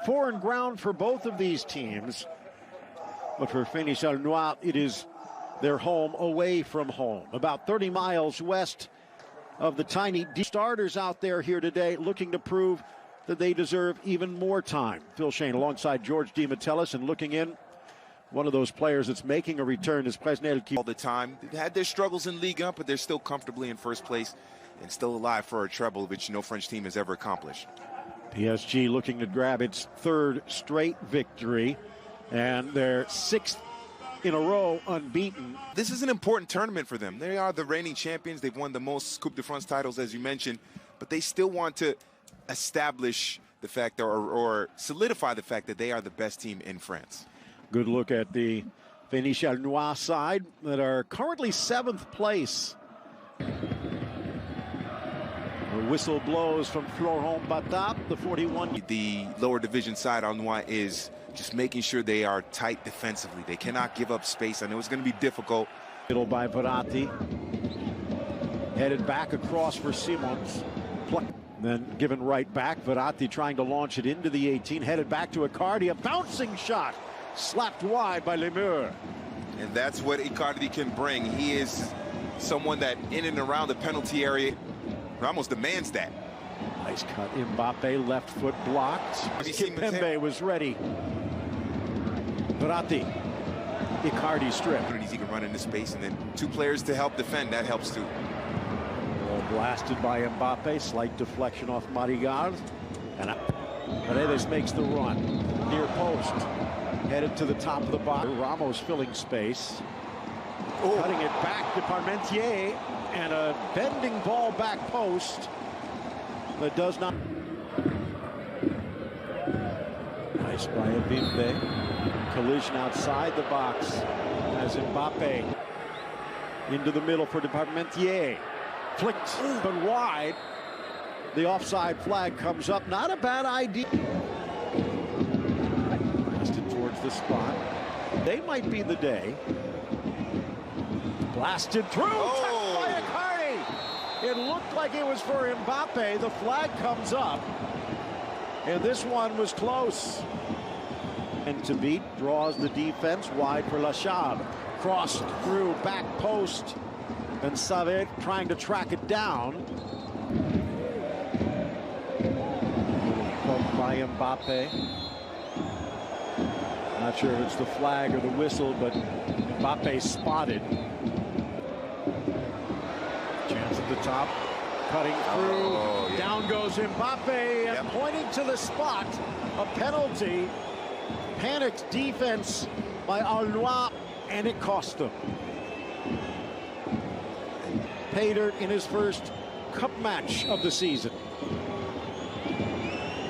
foreign ground for both of these teams. But for Feigniies, it is their home away from home. About 30 miles west of the tiny starters out there here today looking to prove that they deserve even more time. Phil Shane alongside George DiMattelis, and looking in, one of those players that's making a return is Feigniies. All the time. They've had their struggles in Ligue 1, but they're still comfortably in first place and still alive for a treble, which no French team has ever accomplished. PSG looking to grab its third straight victory, and their sixth in a row unbeaten. This is an important tournament for them. They are the reigning champions. They've won the most Coupe de France titles, as you mentioned, but they still want to establish the fact or solidify the fact that they are the best team in France. Good look at the Feigniies side that are currently 7th place. The whistle blows from Florent Batap, the 41. The lower division side, Aulnois, is just making sure they are tight defensively. They cannot give up space. I know it's going to be difficult. Middle by Verratti. Headed back across for Simons. Then given right back. Verratti trying to launch it into the 18. Headed back to Icardi. A bouncing shot. Slapped wide by Lemur. And that's what Icardi can bring. He is someone that in and around the penalty area almost demands that. Nice cut. Mbappe, left foot blocked. Kimpembe was ready. Verratti. Icardi strip. He can run into space, and then two players to help defend. That helps too. Ball blasted by Mbappe. Slight deflection off Marigal. And Paredes makes the run. Near post. Headed to the top of the box. Ramos filling space. Oh. Cutting it back to Parmentier. And a bending ball back post that does not. Nice by Abimbe. Collision outside the box as Mbappe into the middle for Parmentier. Flicked but wide. The offside flag comes up. Not a bad idea. Blasted towards the spot. They might be the day. Blasted through. Oh. By Icardi. It looked like it was for Mbappe. The flag comes up. And this one was close. And to beat, draws the defense wide for Lachab. Crossed through, back post. And Savet trying to track it down. Poked by Mbappe. Not sure if it's the flag or the whistle, but Mbappe spotted. Chance at the top, cutting through. Oh, yeah. Down goes Mbappe, and pointing to the spot. A penalty. Panicked defense by Aulnois, and it cost them. Pater in his first cup match of the season.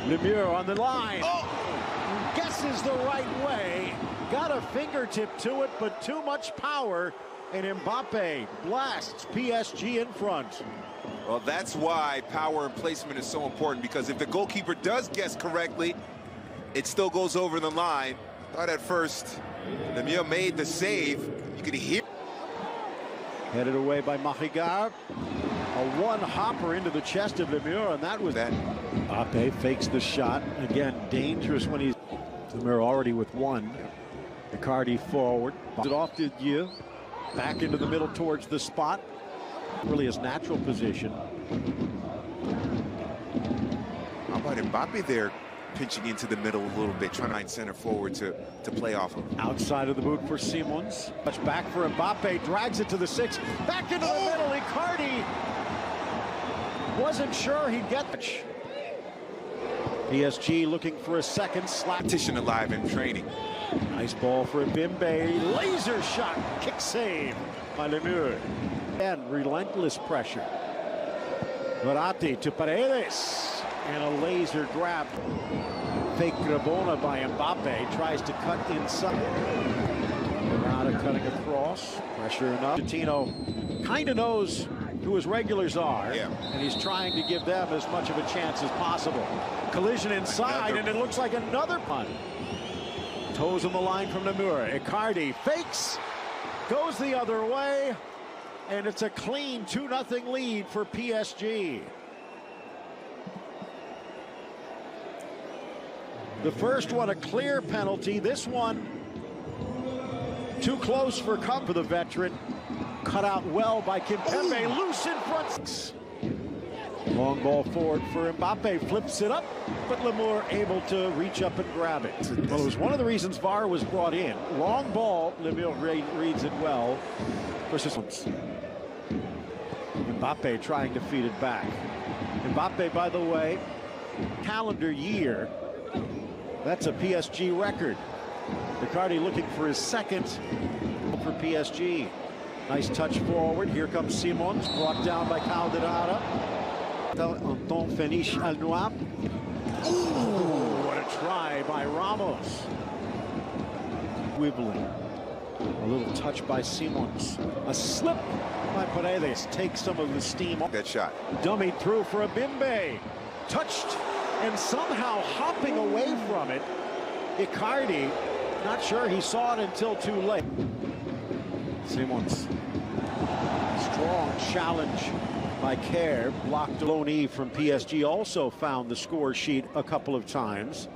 Lemur on the line. Oh! Guesses the right way. Got a fingertip to it, but too much power. And Mbappe blasts PSG in front. Well, that's why power and placement is so important, because if the goalkeeper does guess correctly, it still goes over the line. Thought at first Lemur made the save. You could hear. Headed away by Marigal. A one-hopper into the chest of Lemur, and that was that. Mbappe fakes the shot. Again, dangerous when he's... Lemur already with one. Icardi forward. It off to Dieu. Back into the middle towards the spot. Really his natural position. How about Mbappe there, pinching into the middle a little bit, trying to center forward to play off of. Outside of the boot for Simons. Much back for Mbappe, drags it to the 6. Back into the middle, Icardi wasn't sure he'd get it. PSG looking for a second slap. Competition alive in training. Nice ball for Bimbe. Laser shot, kick save by Lemur. And relentless pressure. Verratti to Paredes. And a laser grab. Fake Grabona by Mbappe. Tries to cut inside. Verratti cutting across. Pressure enough. Pochettino kind of knows who his regulars are. Yeah. And he's trying to give them as much of a chance as possible. Collision inside, and it looks like another punt. Toes on the line from Lemur. Icardi fakes. Goes the other way. And it's a clean 2-0 lead for PSG. The first one, a clear penalty. This one, too close for the veteran. Cut out well by Kimpembe, loose in front. Long ball forward for Mbappe, flips it up, but Lemur able to reach up and grab it. Well, it was one of the reasons VAR was brought in. Long ball, Lemur reads it well. Mbappe trying to feed it back. Mbappe, by the way, calendar year, that's a PSG record. Icardi looking for his second for PSG. Nice touch forward. Here comes Simons, brought down by Calderara. Anton Feigniies al Noir. What a try by Ramos. Wibbling. A little touch by Simons. A slip by Paredes. Takes some of the steam off. That shot. Dummied through for Bimbe. Touched and somehow hopping away from it. Icardi, not sure he saw it until too late. Simons. Strong challenge by Kerr. Blocked. Loni from PSG also found the score sheet a couple of times.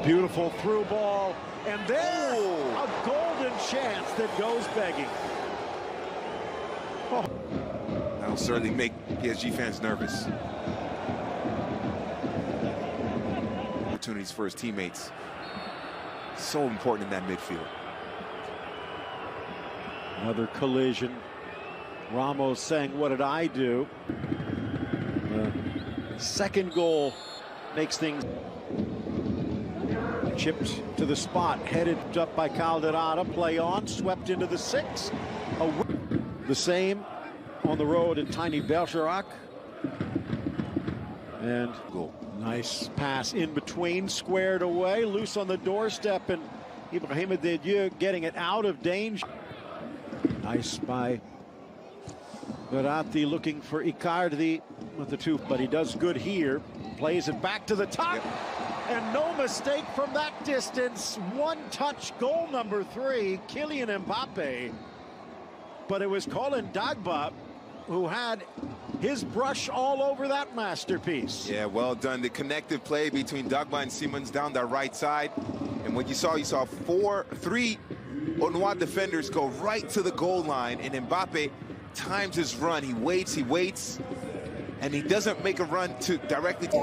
Beautiful through ball. And there, a golden chance that goes begging. Oh. That'll certainly make PSG fans nervous. Opportunities for his teammates. So important in that midfield. Another collision. Ramos saying, what did I do? Second goal makes things. Chipped to the spot, headed up by Calderara, play on, swept into the 6. The same on the road in tiny Bergerac. And goal. Nice pass in between, squared away, loose on the doorstep, and Ibrahima Didier getting it out of danger. Nice by Verratti looking for Icardi with the two, but he does good here. Plays it back to the top. Yep. And no mistake from that distance. One touch, goal number 3, Kylian Mbappe. But it was Colin Dagba who had his brush all over that masterpiece. Yeah, well done. The connective play between Dagba and Simons down the right side. And what you saw 3 Onois defenders go right to the goal line, and Mbappe times his run. He waits, and he doesn't make a run to directly to